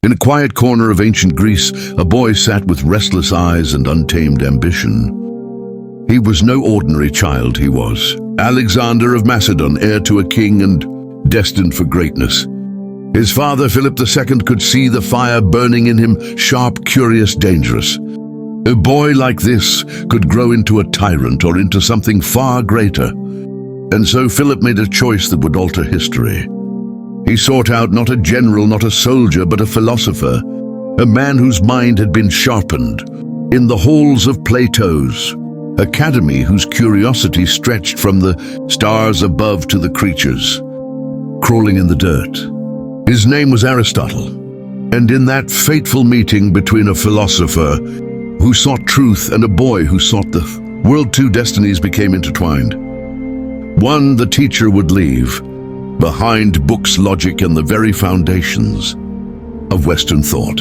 In a quiet corner of ancient Greece, a boy sat with restless eyes and untamed ambition. He was no ordinary child, he was. Alexander of Macedon, heir to a king and destined for greatness. His father, Philip II, could see the fire burning in him, sharp, curious, dangerous. A boy like this could grow into a tyrant or into something far greater. And so Philip made a choice that would alter history. He sought out not a general, not a soldier, but a philosopher, a man whose mind had been sharpened in the halls of Plato's academy, whose curiosity stretched from the stars above to the creatures crawling in the dirt. His name was Aristotle, and in that fateful meeting between a philosopher who sought truth and a boy who sought the world, two destinies became intertwined. One, the teacher, would leave behind books, logic, and the very foundations of Western thought.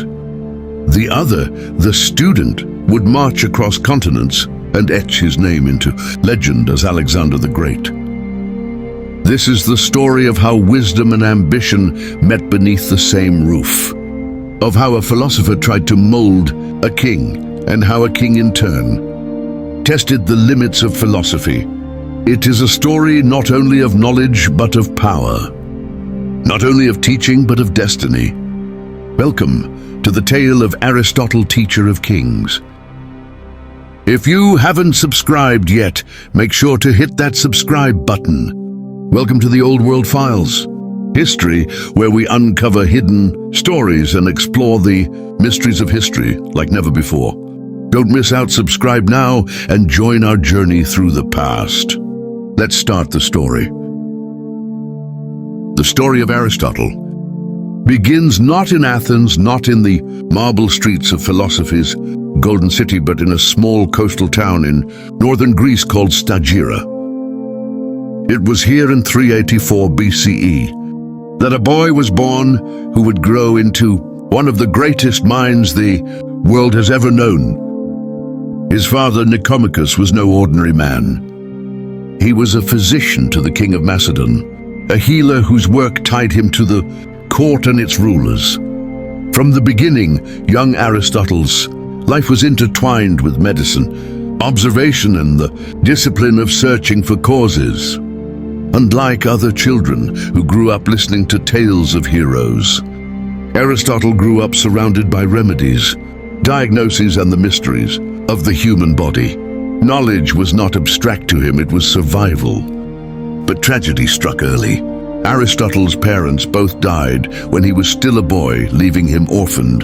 The other, the student, would march across continents and etch his name into legend as Alexander the Great. This is the story of how wisdom and ambition met beneath the same roof, of how a philosopher tried to mold a king, and how a king in turn tested the limits of philosophy. It is a story not only of knowledge but of power, not only of teaching but of destiny. Welcome to the tale of Aristotle, teacher of kings. If you haven't subscribed yet, make sure to hit that subscribe button. Welcome to the Old World Files, history where we uncover hidden stories and explore the mysteries of history like never before. Don't miss out, subscribe now and join our journey through the past. Let's start the story. The story of Aristotle begins not in Athens, not in the marble streets of philosophy's golden city, but in a small coastal town in northern Greece called Stagira. It was here in 384 BCE that a boy was born who would grow into one of the greatest minds the world has ever known. His father, Nicomachus, was no ordinary man. He was a physician to the king of Macedon, a healer whose work tied him to the court and its rulers. From the beginning, young Aristotle's life was intertwined with medicine, observation, and the discipline of searching for causes. Unlike other children who grew up listening to tales of heroes, Aristotle grew up surrounded by remedies, diagnoses, and the mysteries of the human body. Knowledge was not abstract to him, it was survival. But tragedy struck early. Aristotle's parents both died when he was still a boy, leaving him orphaned.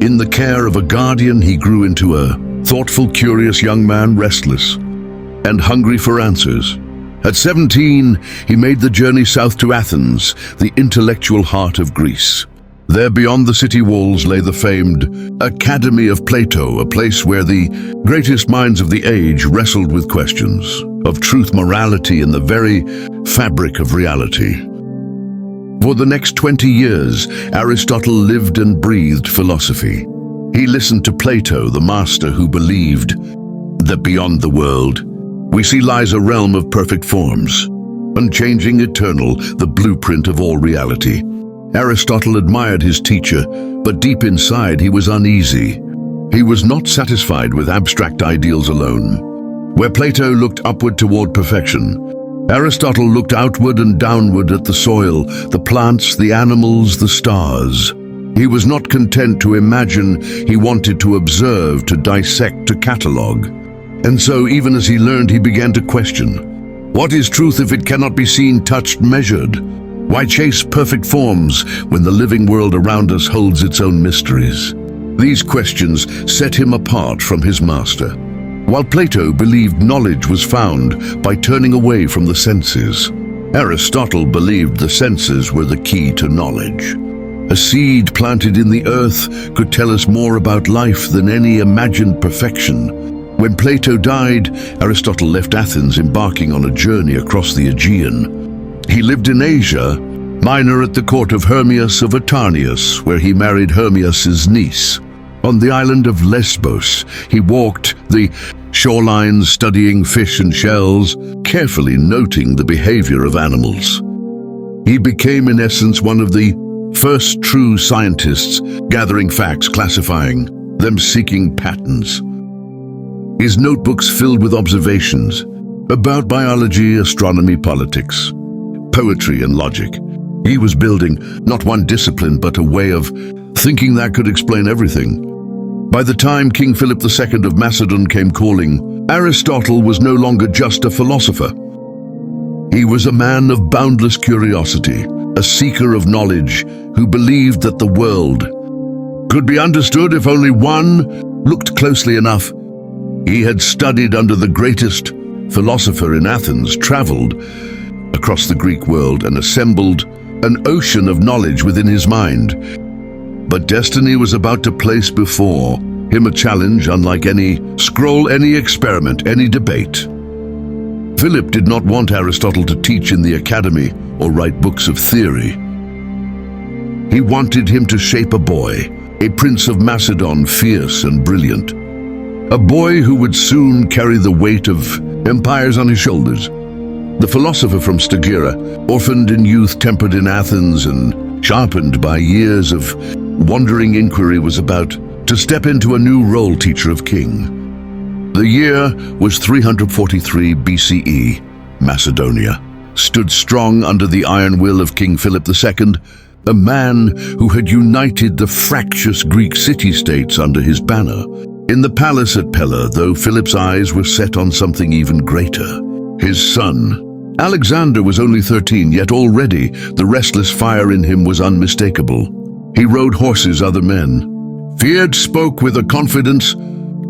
In the care of a guardian, he grew into a thoughtful, curious young man, restless and hungry for answers. At 17, he made the journey south to Athens, the intellectual heart of Greece. There beyond the city walls lay the famed Academy of Plato, a place where the greatest minds of the age wrestled with questions of truth, morality, and the very fabric of reality. For the next 20 years, Aristotle lived and breathed philosophy. He listened to Plato, the master who believed that beyond the world, we see lies a realm of perfect forms, unchanging, eternal, the blueprint of all reality. Aristotle admired his teacher, but deep inside he was uneasy. He was not satisfied with abstract ideals alone. Where Plato looked upward toward perfection, Aristotle looked outward and downward at the soil, the plants, the animals, the stars. He was not content to imagine, he wanted to observe, to dissect, to catalogue. And so, even as he learned, he began to question. What is truth if it cannot be seen, touched, measured? Why chase perfect forms when the living world around us holds its own mysteries? These questions set him apart from his master. While Plato believed knowledge was found by turning away from the senses, Aristotle believed the senses were the key to knowledge. A seed planted in the earth could tell us more about life than any imagined perfection. When Plato died, Aristotle left Athens, embarking on a journey across the Aegean. He lived in Asia, minor at the court of Hermias of Atarneus, where he married Hermias' niece. On the island of Lesbos, he walked the shorelines, studying fish and shells, carefully noting the behavior of animals. He became, in essence, one of the first true scientists, gathering facts, classifying them, seeking patterns. His notebooks filled with observations about biology, astronomy, politics, poetry, and logic. He was building not one discipline, but a way of thinking that could explain everything. By the time King Philip II of Macedon came calling, Aristotle was no longer just a philosopher. He was a man of boundless curiosity, a seeker of knowledge who believed that the world could be understood if only one looked closely enough. He had studied under the greatest philosopher in Athens, traveled across the Greek world, and assembled an ocean of knowledge within his mind. But destiny was about to place before him a challenge unlike any scroll, any experiment, any debate. Philip did not want Aristotle to teach in the academy or write books of theory. He wanted him to shape a boy, a prince of Macedon, fierce and brilliant. A boy who would soon carry the weight of empires on his shoulders. The philosopher from Stagira, orphaned in youth, tempered in Athens, and sharpened by years of wandering inquiry, was about to step into a new role, teacher of king. The year was 343 BCE. Macedonia stood strong under the iron will of King Philip II, a man who had united the fractious Greek city-states under his banner. In the palace at Pella, though, Philip's eyes were set on something even greater. His son, Alexander, was only 13, yet already the restless fire in him was unmistakable. He rode horses other men feared, spoke with a confidence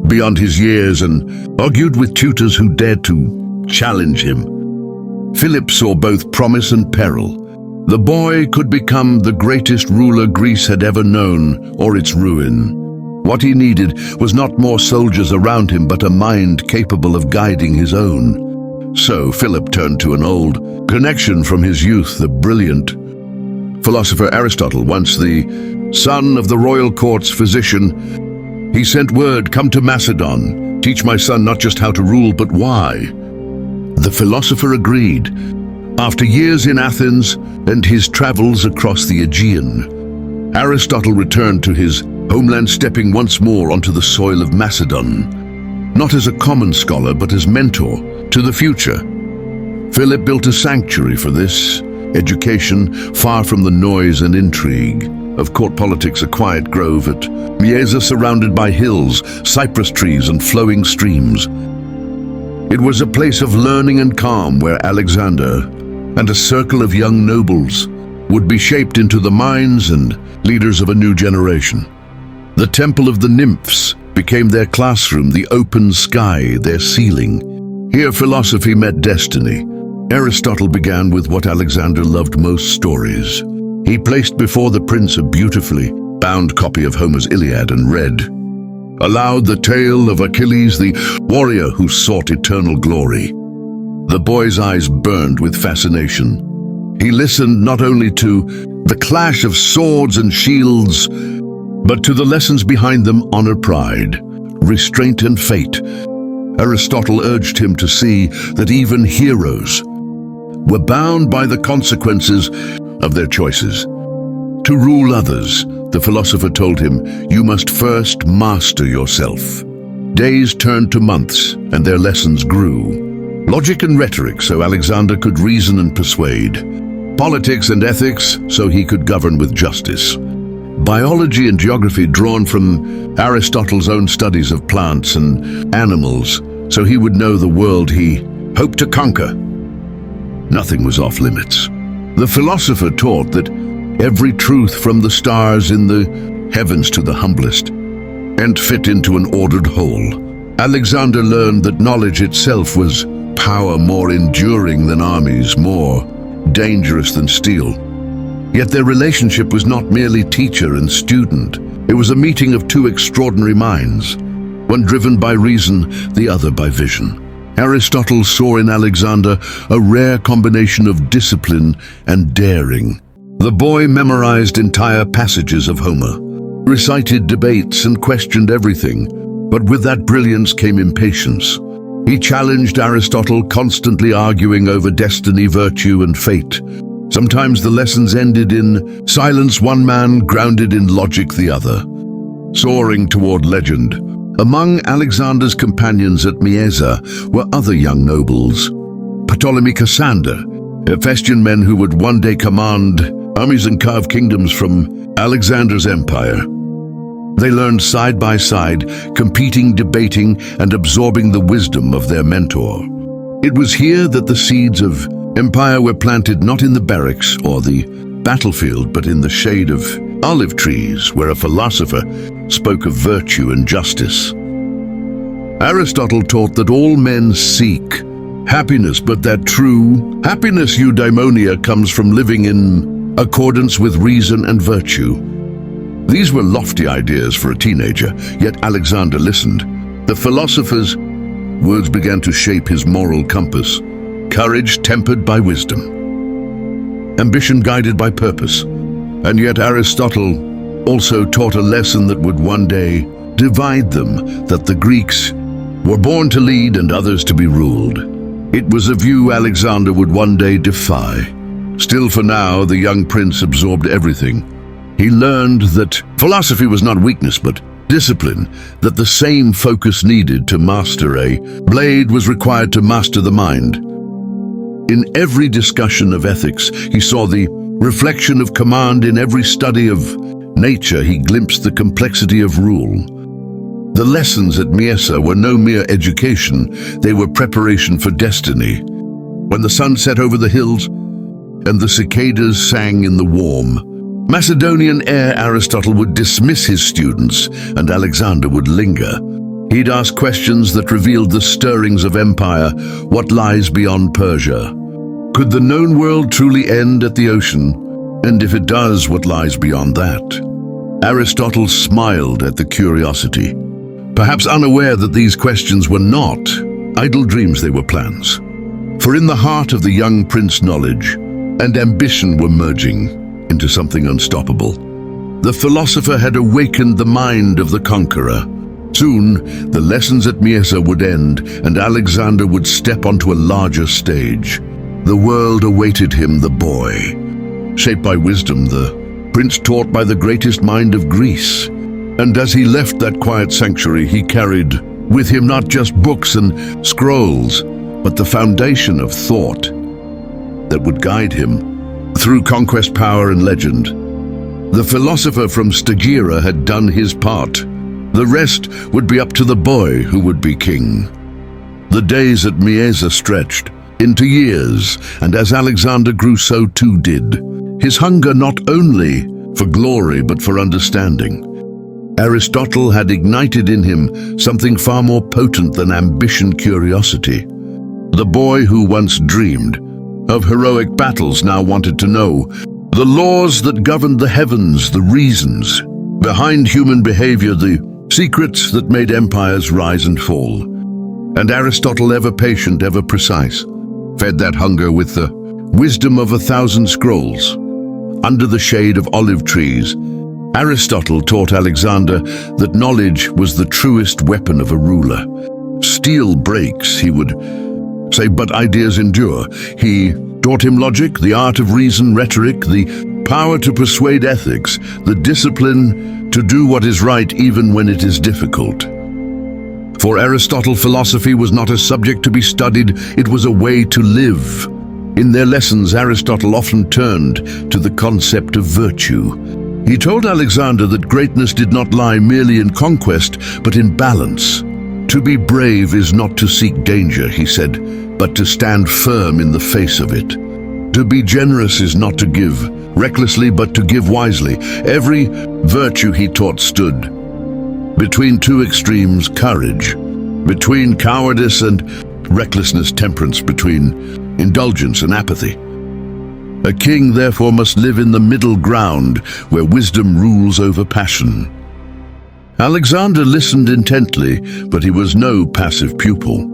beyond his years, and argued with tutors who dared to challenge him. Philip saw both promise and peril. The boy could become the greatest ruler Greece had ever known, or its ruin. What he needed was not more soldiers around him, but a mind capable of guiding his own. So Philip turned to an old connection from his youth, the brilliant philosopher Aristotle. Once the son of the royal court's physician, he sent word, "Come to Macedon, teach my son not just how to rule, but why." The philosopher agreed. After years in Athens and his travels across the Aegean, Aristotle returned to his homeland, stepping once more onto the soil of Macedon, not as a common scholar, but as mentor to the future. Philip built a sanctuary for this education, far from the noise and intrigue of court politics, a quiet grove at Mieza surrounded by hills, cypress trees, and flowing streams. It was a place of learning and calm where Alexander and a circle of young nobles would be shaped into the minds and leaders of a new generation. The Temple of the Nymphs became their classroom, the open sky their ceiling. Here philosophy met destiny. Aristotle began with what Alexander loved most, stories. He placed before the prince a beautifully bound copy of Homer's Iliad and read aloud the tale of Achilles, the warrior who sought eternal glory. The boy's eyes burned with fascination. He listened not only to the clash of swords and shields, but to the lessons behind them: honor, pride, restraint, and fate. Aristotle urged him to see that even heroes were bound by the consequences of their choices. To rule others, the philosopher told him, you must first master yourself. Days turned to months, and their lessons grew. Logic and rhetoric, so Alexander could reason and persuade. Politics and ethics, so he could govern with justice. Biology and geography, drawn from Aristotle's own studies of plants and animals, so he would know the world he hoped to conquer. Nothing was off limits. The philosopher taught that every truth, from the stars in the heavens to the humblest, and fit into an ordered whole. Alexander learned that knowledge itself was power, more enduring than armies, more dangerous than steel. Yet their relationship was not merely teacher and student. It was a meeting of two extraordinary minds, one driven by reason, the other by vision. Aristotle saw in Alexander a rare combination of discipline and daring. The boy memorized entire passages of Homer, recited debates, and questioned everything. But with that brilliance came impatience. He challenged Aristotle, constantly arguing over destiny, virtue, and fate. Sometimes the lessons ended in silence, one man grounded in logic the other, soaring toward legend. Among Alexander's companions at Mieza were other young nobles. Ptolemy Cassander, Hephaestion men who would one day command armies and carve kingdoms from Alexander's empire. They learned side by side, competing, debating, and absorbing the wisdom of their mentor. It was here that the seeds of empire were planted, not in the barracks or the battlefield, but in the shade of olive trees, where a philosopher spoke of virtue and justice. Aristotle taught that all men seek happiness, but that true happiness, eudaimonia, comes from living in accordance with reason and virtue. These were lofty ideas for a teenager, yet Alexander listened. The philosopher's words began to shape his moral compass. Courage tempered by wisdom, ambition guided by purpose. And yet Aristotle also taught a lesson that would one day divide them, that the Greeks were born to lead and others to be ruled. It was a view Alexander would one day defy. Still, for now, the young prince absorbed everything. He learned that philosophy was not weakness, but discipline, that the same focus needed to master a blade was required to master the mind. In every discussion of ethics, he saw the reflection of command. In every study of nature, he glimpsed the complexity of rule. The lessons at Mieza were no mere education, they were preparation for destiny. When the sun set over the hills and the cicadas sang in the warm Macedonian air, Aristotle would dismiss his students and Alexander would linger. He'd ask questions that revealed the stirrings of empire. What lies beyond Persia? Could the known world truly end at the ocean? And if it does, what lies beyond that? Aristotle smiled at the curiosity, perhaps unaware that these questions were not idle dreams, they were plans. For in the heart of the young prince, knowledge and ambition were merging into something unstoppable. The philosopher had awakened the mind of the conqueror. Soon, the lessons at Mieza would end, and Alexander would step onto a larger stage. The world awaited him, the boy. Shaped by wisdom, the prince taught by the greatest mind of Greece. And as he left that quiet sanctuary, he carried with him not just books and scrolls, but the foundation of thought that would guide him through conquest, power, and legend. The philosopher from Stagira had done his part. The rest would be up to the boy who would be king. The days at Mieza stretched into years, and as Alexander grew, so too did his hunger, not only for glory but for understanding. Aristotle had ignited in him something far more potent than ambition, curiosity. The boy who once dreamed of heroic battles now wanted to know the laws that governed the heavens, the reasons behind human behavior, the secrets that made empires rise and fall. And Aristotle, ever patient, ever precise, fed that hunger with the wisdom of 1,000 scrolls. Under the shade of olive trees, Aristotle taught Alexander that knowledge was the truest weapon of a ruler. Steel breaks, he would say, but ideas endure. He taught him logic, the art of reason, rhetoric, the power to persuade, ethics, the discipline to do what is right even when it is difficult. For Aristotle, philosophy was not a subject to be studied, it was a way to live. In their lessons, Aristotle often turned to the concept of virtue. He told Alexander that greatness did not lie merely in conquest, but in balance. To be brave is not to seek danger, he said, but to stand firm in the face of it. To be generous is not to give recklessly, but to give wisely. Every virtue, he taught, stood between two extremes: courage between cowardice and recklessness, temperance between indulgence and apathy. A king, therefore, must live in the middle ground, where wisdom rules over passion. Alexander listened intently, but he was no passive pupil.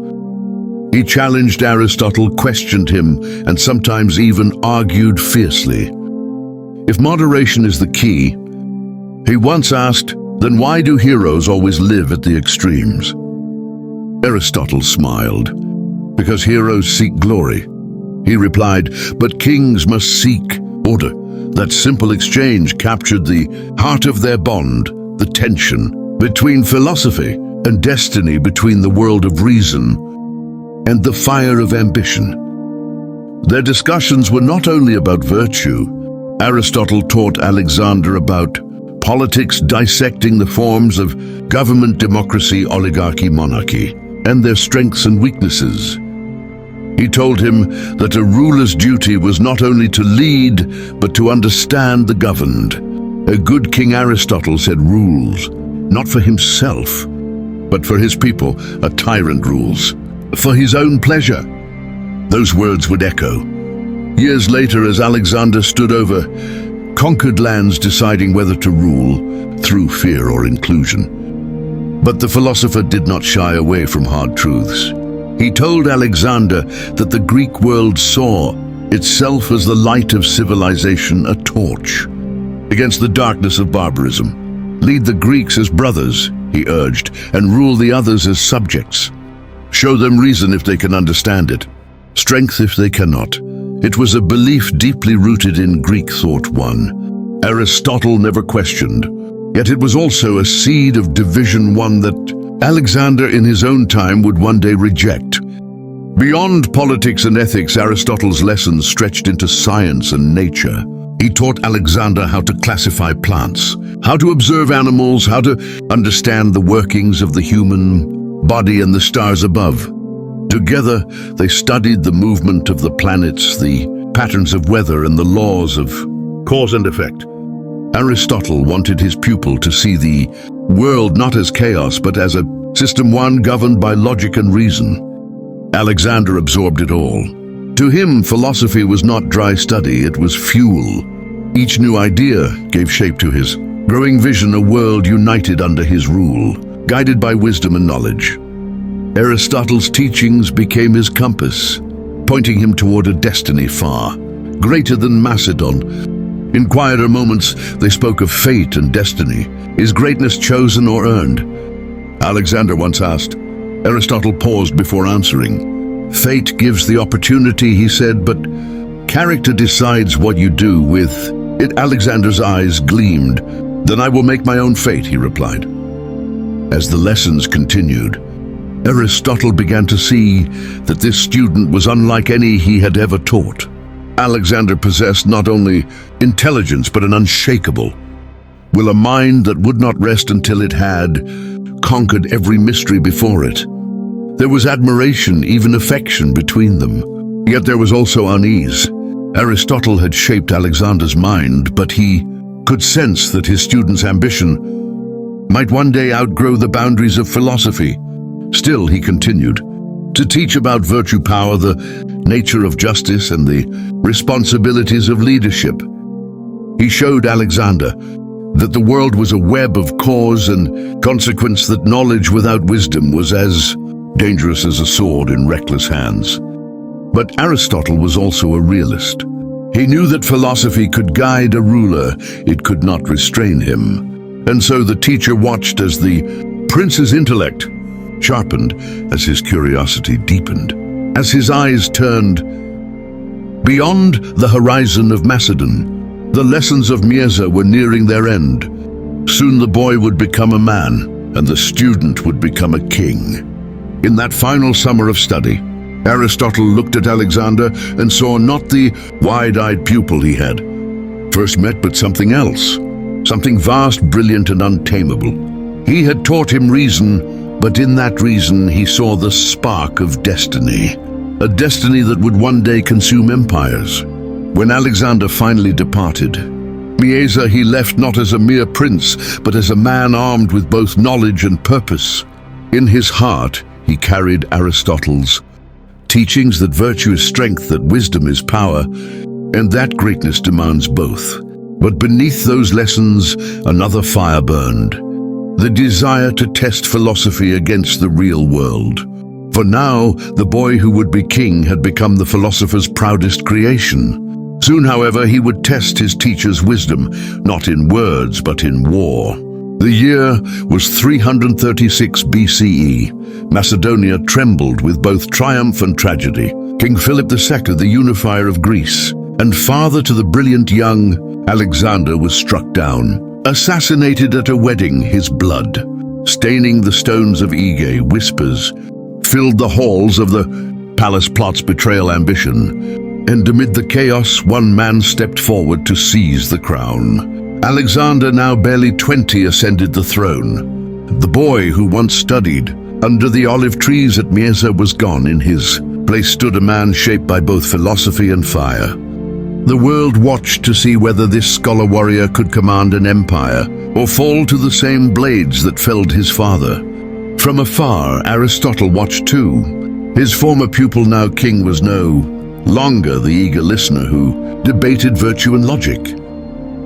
He challenged Aristotle, questioned him, and sometimes even argued fiercely. If moderation is the key, he once asked, then why do heroes always live at the extremes? Aristotle smiled. Because heroes seek glory. he replied, "but kings must seek order." That simple exchange captured the heart of their bond, the tension between philosophy and destiny, between the world of reason and the fire of ambition. Their discussions were not only about virtue. Aristotle taught Alexander about politics, dissecting the forms of government, democracy, oligarchy, monarchy, and their strengths and weaknesses. He told him that a ruler's duty was not only to lead, but to understand the governed. A good king, Aristotle said, rules, not for himself, but for his people. A tyrant rules for his own pleasure. Those words would echo years later as Alexander stood over conquered lands, deciding whether to rule through fear or inclusion. But the philosopher did not shy away from hard truths. He told Alexander that the Greek world saw itself as the light of civilization, a torch against the darkness of barbarism. Lead the Greeks as brothers, he urged, and rule the others as subjects. Show them reason if they can understand it, strength if they cannot. It was a belief deeply rooted in Greek thought, one Aristotle never questioned. Yet it was also a seed of division, one that Alexander in his own time would one day reject. Beyond politics and ethics, Aristotle's lessons stretched into science and nature. He taught Alexander how to classify plants, how to observe animals, how to understand the workings of the human body and the stars above. Together, they studied the movement of the planets, the patterns of weather, and the laws of cause and effect. Aristotle wanted his pupil to see the world not as chaos, but as a system, one governed by logic and reason. Alexander absorbed it all. To him, philosophy was not dry study, it was fuel. Each new idea gave shape to his growing vision, a world united under his rule, guided by wisdom and knowledge. Aristotle's teachings became his compass, pointing him toward a destiny far greater than Macedon. In quieter moments, they spoke of fate and destiny. Is greatness chosen or earned? Alexander once asked. Aristotle paused before answering. Fate gives the opportunity, he said, but character decides what you do with it. Alexander's eyes gleamed. Then I will make my own fate, he replied. As the lessons continued, Aristotle began to see that this student was unlike any he had ever taught. Alexander possessed not only intelligence, but an unshakable will, a mind that would not rest until it had conquered every mystery before it. There was admiration, even affection between them. Yet there was also unease. Aristotle had shaped Alexander's mind, but he could sense that his student's ambition might one day outgrow the boundaries of philosophy. Still, he continued to teach about virtue, power, the nature of justice, and the responsibilities of leadership. He showed Alexander that the world was a web of cause and consequence, that knowledge without wisdom was as dangerous as a sword in reckless hands. But Aristotle was also a realist. He knew that philosophy could guide a ruler, it could not restrain him. And so the teacher watched as the prince's intellect sharpened, as his curiosity deepened, as his eyes turned beyond the horizon of Macedon. The lessons of Mirza were nearing their end. Soon the boy would become a man, and the student would become a king. In that final summer of study, Aristotle looked at Alexander and saw not the wide-eyed pupil he had first met, but something else, something vast, brilliant, and untamable. He had taught him reason, but in that reason he saw the spark of destiny, a destiny that would one day consume empires. When Alexander finally departed Mieza, he left not as a mere prince, but as a man armed with both knowledge and purpose. In his heart, he carried Aristotle's teachings that virtue is strength, that wisdom is power, and that greatness demands both. But beneath those lessons, another fire burned, the desire to test philosophy against the real world. For now, the boy who would be king had become the philosopher's proudest creation. Soon, however, he would test his teacher's wisdom, not in words, but in war. The year was 336 BCE. Macedonia trembled with both triumph and tragedy. King Philip II, the unifier of Greece, and father to the brilliant young Alexander, was struck down. Assassinated at a wedding, his blood, staining the stones of Aegae, whispers filled the halls of the palace. Plots, betrayal, ambition, and amid the chaos, one man stepped forward to seize the crown. Alexander, now barely 20, ascended the throne. The boy who once studied under the olive trees at Mysa was gone. In his place stood a man shaped by both philosophy and fire. The world watched to see whether this scholar warrior could command an empire or fall to the same blades that felled his father. From afar, Aristotle watched too. His former pupil, now king, was no longer the eager listener who debated virtue and logic.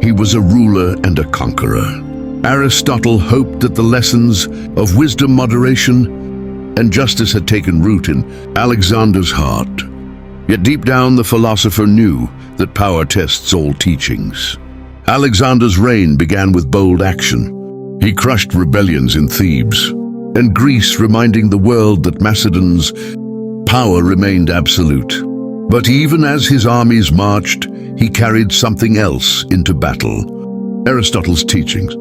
He was a ruler and a conqueror. Aristotle hoped that the lessons of wisdom, moderation, and justice had taken root in Alexander's heart. Yet deep down, the philosopher knew that power tests all teachings. Alexander's reign began with bold action. He crushed rebellions in Thebes and Greece, reminding the world that Macedon's power remained absolute. But even as his armies marched, he carried something else into battle: Aristotle's teachings.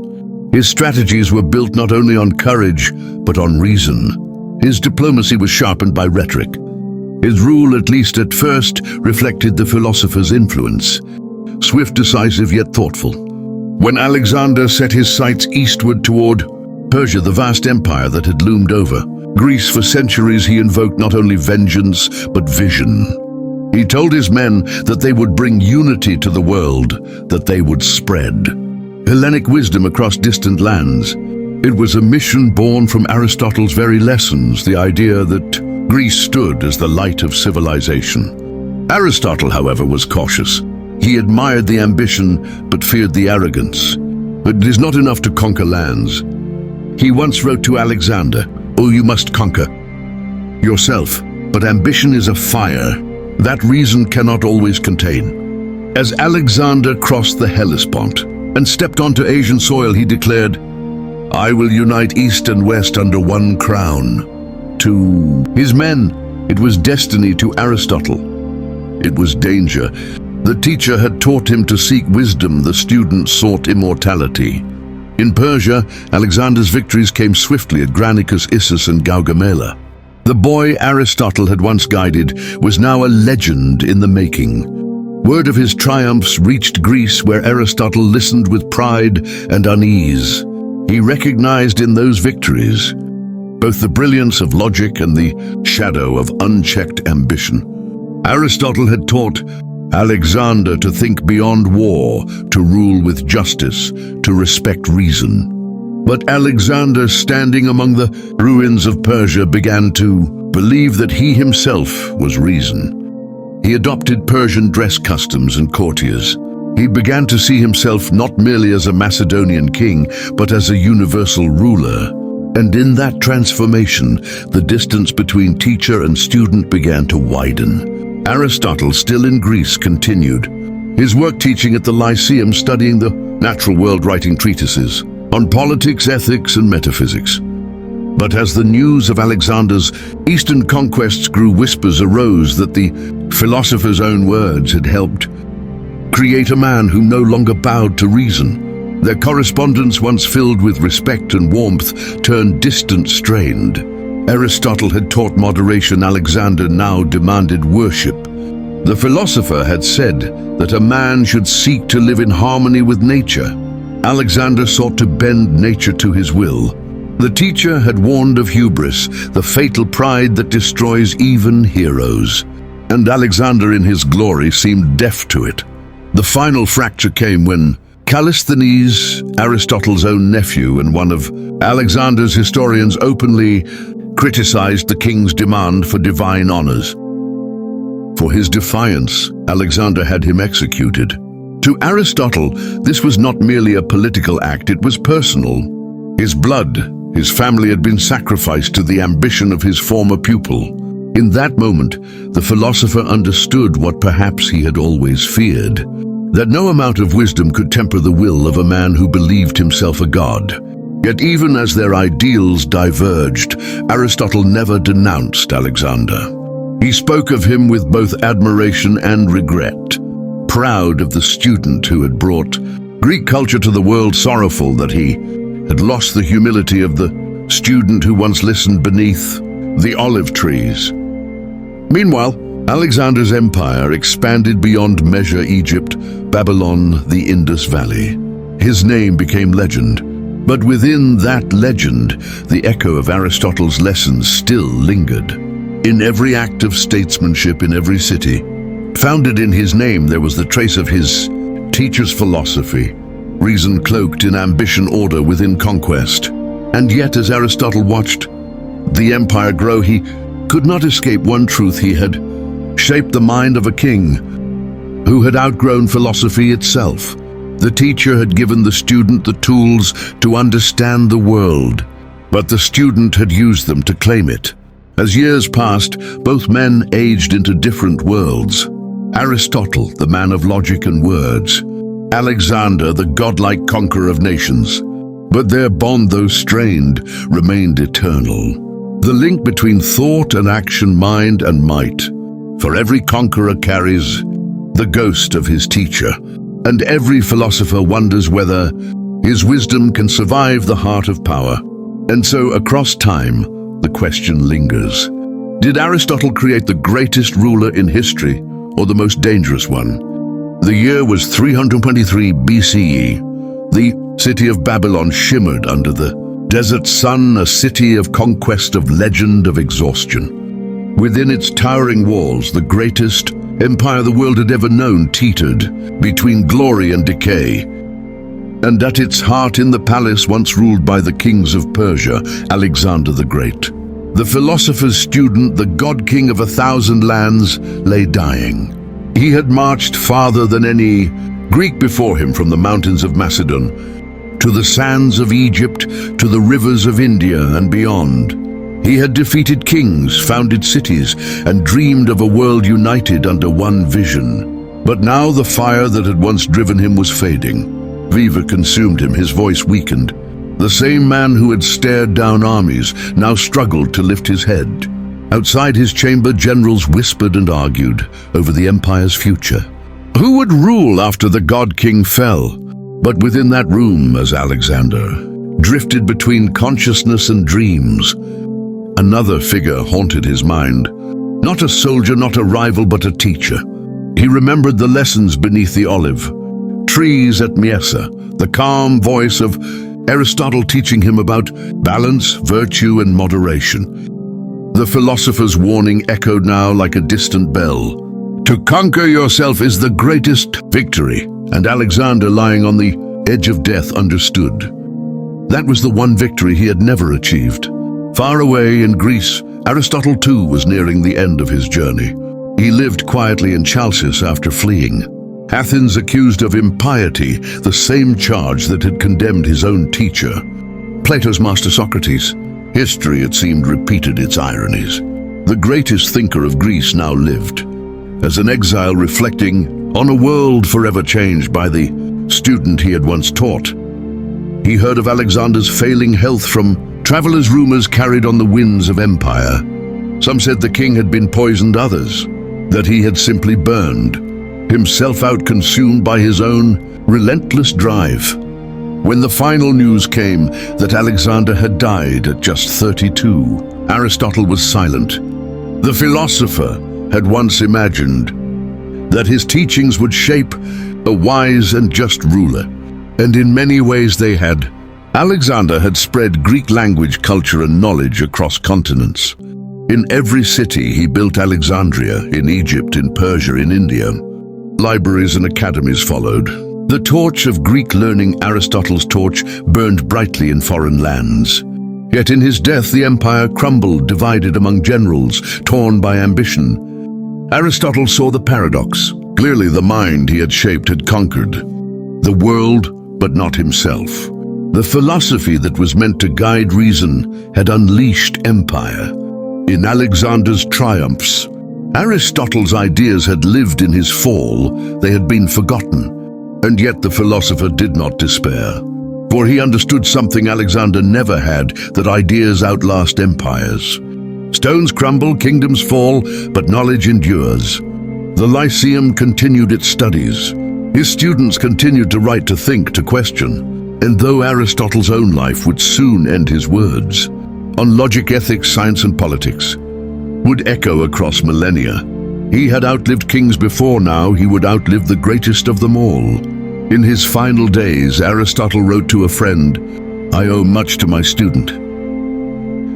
His strategies were built not only on courage, but on reason. His diplomacy was sharpened by rhetoric. His rule, at least at first, reflected the philosopher's influence, swift, decisive, yet thoughtful. When Alexander set his sights eastward toward Persia, the vast empire that had loomed over Greece for centuries, he invoked not only vengeance, but vision. He told his men that they would bring unity to the world, that they would spread Hellenic wisdom across distant lands. It was a mission born from Aristotle's very lessons, the idea that Greece stood as the light of civilization. Aristotle, however, was cautious. He admired the ambition, but feared the arrogance. But it is not enough to conquer lands. He once wrote to Alexander, "Oh, you must conquer yourself, but ambition is a fire that reason cannot always contain." As Alexander crossed the Hellespont and stepped onto Asian soil, he declared, "I will unite East and West under one crown." To his men, it was destiny. To Aristotle, it was danger. The teacher had taught him to seek wisdom, the student sought immortality. In Persia, Alexander's victories came swiftly at Granicus, Issus, and Gaugamela. The boy Aristotle had once guided was now a legend in the making. Word of his triumphs reached Greece, where Aristotle listened with pride and unease. He recognized in those victories both the brilliance of logic and the shadow of unchecked ambition. Aristotle had taught Alexander to think beyond war, to rule with justice, to respect reason. But Alexander, standing among the ruins of Persia, began to believe that he himself was reason. He adopted Persian dress customs and courtiers. He began to see himself not merely as a Macedonian king, but as a universal ruler. And in that transformation, the distance between teacher and student began to widen. Aristotle, still in Greece, continued his work, teaching at the Lyceum, studying the natural world, writing treatises on politics, ethics, and metaphysics. But as the news of Alexander's eastern conquests grew, whispers arose that the philosopher's own words had helped create a man who no longer bowed to reason. Their correspondence, once filled with respect and warmth, turned distant, strained. Aristotle had taught moderation. Alexander now demanded worship. The philosopher had said that a man should seek to live in harmony with nature. Alexander sought to bend nature to his will. The teacher had warned of hubris, the fatal pride that destroys even heroes. And Alexander, in his glory, seemed deaf to it. The final fracture came when Callisthenes, Aristotle's own nephew and one of Alexander's historians, openly criticized the king's demand for divine honors. For his defiance, Alexander had him executed. To Aristotle, this was not merely a political act, it was personal. His blood, his family had been sacrificed to the ambition of his former pupil. In that moment, the philosopher understood what perhaps he had always feared, that no amount of wisdom could temper the will of a man who believed himself a god. Yet even as their ideals diverged, Aristotle never denounced Alexander. He spoke of him with both admiration and regret, proud of the student who had brought Greek culture to the world, sorrowful that he had lost the humility of the student who once listened beneath the olive trees. Meanwhile, Alexander's empire expanded beyond measure: Egypt, Babylon, the Indus Valley. His name became legend, but within that legend, the echo of Aristotle's lessons still lingered. In every act of statesmanship in every city, founded in his name, there was the trace of his teacher's philosophy, reason cloaked in ambition, order within conquest. And yet, as Aristotle watched the empire grow, he could not escape one truth: he had shaped the mind of a king who had outgrown philosophy itself. The teacher had given the student the tools to understand the world, but the student had used them to claim it. As years passed, both men aged into different worlds. Aristotle, the man of logic and words; Alexander, the godlike conqueror of nations. But their bond, though strained, remained eternal. The link between thought and action, mind and might. For every conqueror carries the ghost of his teacher, and every philosopher wonders whether his wisdom can survive the heart of power. And so, across time, the question lingers: did Aristotle create the greatest ruler in history, or the most dangerous one? The year was 323 BCE. The city of Babylon shimmered under the desert sun, a city of conquest, of legend, of exhaustion. Within its towering walls, the greatest empire the world had ever known teetered between glory and decay. And at its heart, in the palace once ruled by the kings of Persia, Alexander the Great, the philosopher's student, the god-king of 1,000 lands, lay dying. He had marched farther than any Greek before him, from the mountains of Macedon to the sands of Egypt, to the rivers of India and beyond. He had defeated kings, founded cities, and dreamed of a world united under one vision. But now the fire that had once driven him was fading. Fever consumed him, his voice weakened. The same man who had stared down armies now struggled to lift his head. Outside his chamber, generals whispered and argued over the empire's future. Who would rule after the god-king fell? But within that room, as Alexander drifted between consciousness and dreams, another figure haunted his mind. Not a soldier, not a rival, but a teacher. He remembered the lessons beneath the olive trees at Miesa, the calm voice of Aristotle teaching him about balance, virtue, and moderation. The philosopher's warning echoed now like a distant bell. To conquer yourself is the greatest victory, and Alexander, lying on the edge of death, understood. That was the one victory he had never achieved. Far away in Greece, Aristotle too was nearing the end of his journey. He lived quietly in Chalcis after fleeing. Athens accused of impiety, the same charge that had condemned his own teacher. Plato's master Socrates. History, it seemed, repeated its ironies. The greatest thinker of Greece now lived as an exile, reflecting on a world forever changed by the student he had once taught. He heard of Alexander's failing health from travelers' rumors carried on the winds of empire. Some said the king had been poisoned, others that he had simply burned himself out, consumed by his own relentless drive. When the final news came that Alexander had died at just 32, Aristotle was silent. The philosopher had once imagined that his teachings would shape a wise and just ruler, and in many ways they had. Alexander had spread Greek language, culture, and knowledge across continents. In every city he built Alexandria, in Egypt, in Persia, in India. Libraries and academies followed. The torch of Greek learning, Aristotle's torch, burned brightly in foreign lands. Yet in his death the empire crumbled, divided among generals, torn by ambition. Aristotle saw the paradox. Clearly the mind he had shaped had conquered the world, but not himself. The philosophy that was meant to guide reason had unleashed empire. In Alexander's triumphs, Aristotle's ideas had lived in his fall. They had been forgotten. And yet the philosopher did not despair. For he understood something Alexander never had, that ideas outlast empires. Stones crumble, kingdoms fall, but knowledge endures. The Lyceum continued its studies. His students continued to write, to think, to question. And though Aristotle's own life would soon end, his words on logic, ethics, science and politics would echo across millennia. He had outlived kings before. Now he would outlive the greatest of them all. In his final days, Aristotle wrote to a friend, "I owe much to my student,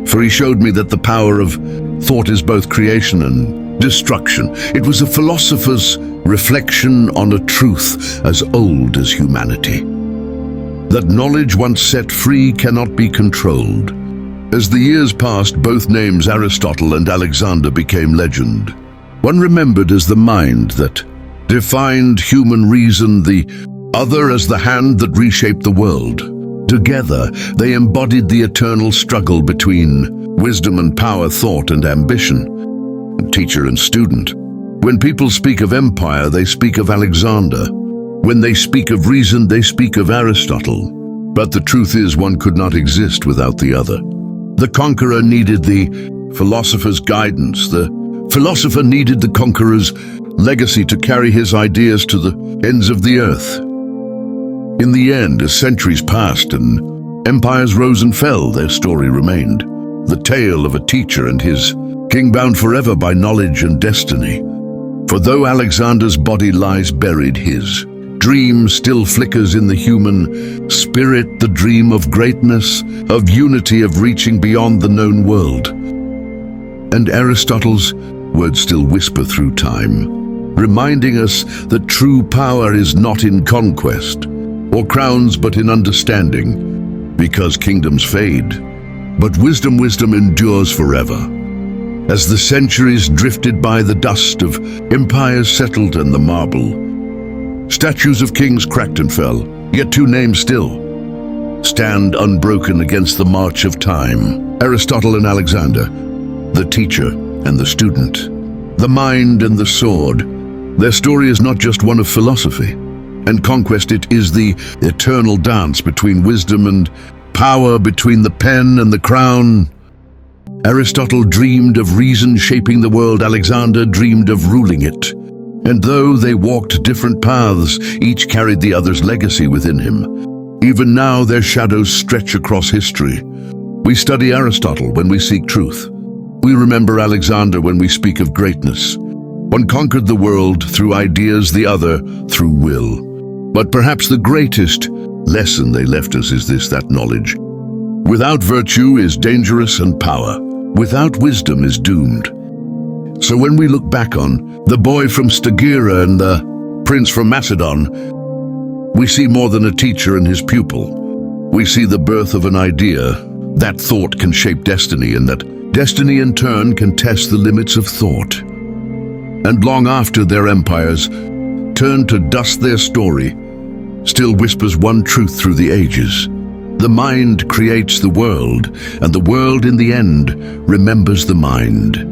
for he showed me that the power of thought is both creation and destruction." It was a philosopher's reflection on a truth as old as humanity, that knowledge once set free cannot be controlled. As the years passed, both names, Aristotle and Alexander, became legend. One remembered as the mind that defined human reason, the other as the hand that reshaped the world. Together, they embodied the eternal struggle between wisdom and power, thought and ambition, teacher and student. When people speak of empire, they speak of Alexander. When they speak of reason, they speak of Aristotle. But the truth is, one could not exist without the other. The conqueror needed the philosopher's guidance. The philosopher needed the conqueror's legacy to carry his ideas to the ends of the earth. In the end, as centuries passed and empires rose and fell, their story remained. The tale of a teacher and his king, bound forever by knowledge and destiny. For though Alexander's body lies buried, his dream still flickers in the human spirit, the dream of greatness, of unity, of reaching beyond the known world. And Aristotle's words still whisper through time, reminding us that true power is not in conquest or crowns, but in understanding. Because kingdoms fade, but wisdom endures forever. As the centuries drifted by, the dust of empires settled and the marble statues of kings cracked and fell, yet two names still stand unbroken against the march of time. Aristotle and Alexander, the teacher and the student, the mind and the sword. Their story is not just one of philosophy and conquest, it is the eternal dance between wisdom and power, between the pen and the crown. Aristotle dreamed of reason shaping the world, Alexander dreamed of ruling it. And though they walked different paths, each carried the other's legacy within him. Even now their shadows stretch across history. We study Aristotle when we seek truth. We remember Alexander when we speak of greatness. One conquered the world through ideas, the other through will. But perhaps the greatest lesson they left us is this, that knowledge without virtue is dangerous, and power without wisdom is doomed. So when we look back on the boy from Stagira and the prince from Macedon, we see more than a teacher and his pupil. We see the birth of an idea. That thought can shape destiny, and that destiny in turn can test the limits of thought. And long after their empires turn to dust, their story still whispers one truth through the ages. The mind creates the world, and the world in the end remembers the mind.